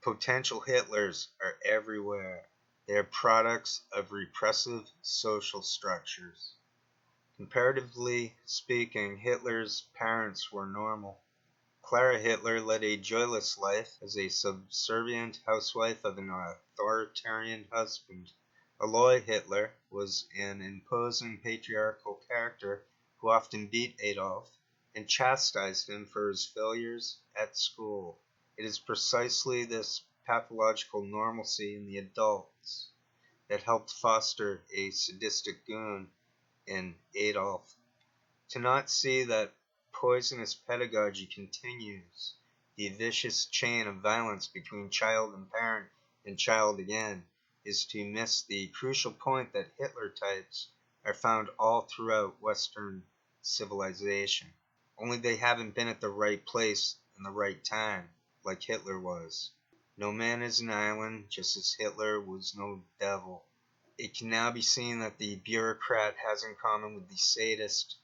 Potential Hitlers are everywhere. They are products of repressive social structures. Comparatively speaking, Hitler's parents were normal. Clara Hitler led a joyless life as a subservient housewife of an authoritarian husband. Aloy Hitler was an imposing patriarchal character who often beat Adolf and chastised him for his failures at school. It is precisely this pathological normalcy in the adults that helped foster a sadistic goon in Adolf. To not see that poisonous pedagogy continues, the vicious chain of violence between child and parent and child again, is to miss the crucial point that Hitler types are found all throughout Western civilization. Only they haven't been at the right place in the right time, like Hitler was. No man is an island, just as Hitler was no devil. It can now be seen that the bureaucrat has in common with the sadist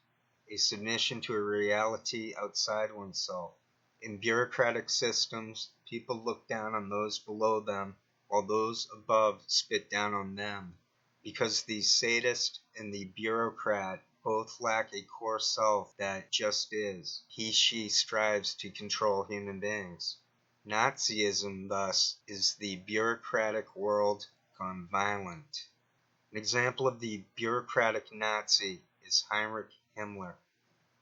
a submission to a reality outside oneself. In bureaucratic systems, people look down on those below them, while those above spit down on them, because the sadist and the bureaucrat both lack a core self that just is. He/she strives to control human beings. Nazism, thus, is the bureaucratic world gone violent. An example of the bureaucratic Nazi is Heinrich Himmler.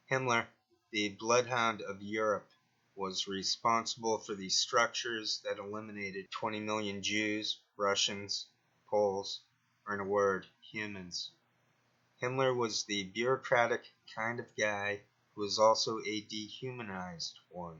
Himmler, the bloodhound of Europe, was responsible for the structures that eliminated 20 million Jews, Russians, Poles, or in a word, humans. Himmler was the bureaucratic kind of guy who was also a dehumanized one.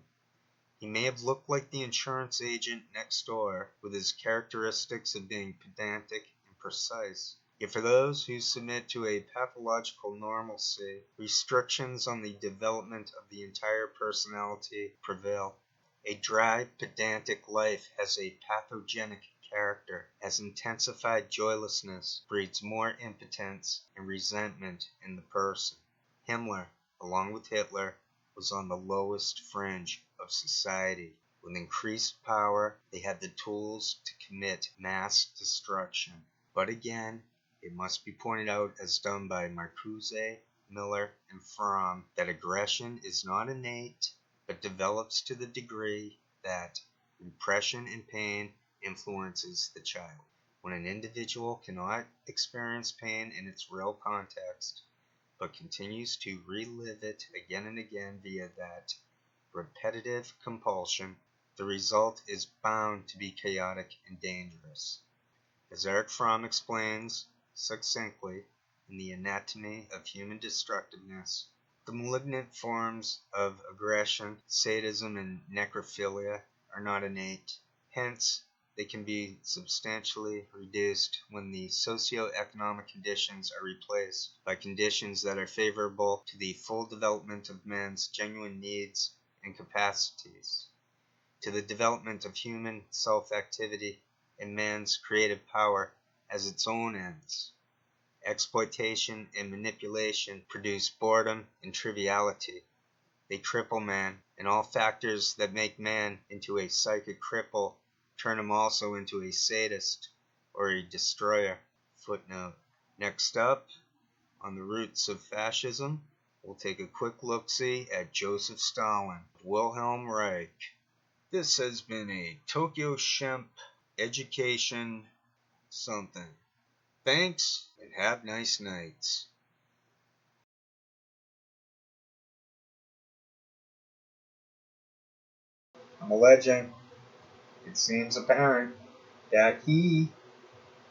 He may have looked like the insurance agent next door, with his characteristics of being pedantic and precise. Yet for those who submit to a pathological normalcy, restrictions on the development of the entire personality prevail. A dry, pedantic life has a pathogenic character, as intensified joylessness breeds more impotence and resentment in the person. Himmler, along with Hitler, was on the lowest fringe of society. With increased power, they had the tools to commit mass destruction. But again, it must be pointed out, as done by Marcuse, Miller, and Fromm, that aggression is not innate, but develops to the degree that repression and pain influences the child. When an individual cannot experience pain in its real context, but continues to relive it again and again via that repetitive compulsion, the result is bound to be chaotic and dangerous. As Erich Fromm explains succinctly in The Anatomy of Human Destructiveness, the malignant forms of aggression, sadism, and necrophilia are not innate. Hence, they can be substantially reduced when the socio-economic conditions are replaced by conditions that are favorable to the full development of man's genuine needs and capacities, to the development of human self-activity and man's creative power as its own ends. Exploitation and manipulation produce boredom and triviality. They cripple man, and all factors that make man into a psychic cripple turn him also into a sadist or a destroyer. Footnote. Next up, on the roots of fascism, we'll take a quick look-see at Joseph Stalin, Wilhelm Reich. This has been a Tokyo Shemp education something. Thanks, and have nice nights. I'm alleging, it seems apparent, that he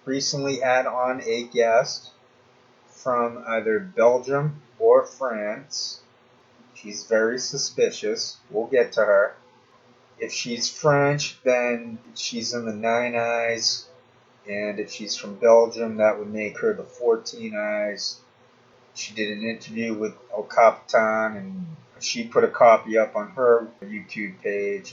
recently had on a guest from either Belgium or France. She's very suspicious. We'll get to her. If she's French, then she's in the Nine Eyes. And if she's from Belgium, that would make her the 14 Eyes. She did an interview with El Capitan, and she put a copy up on her YouTube page.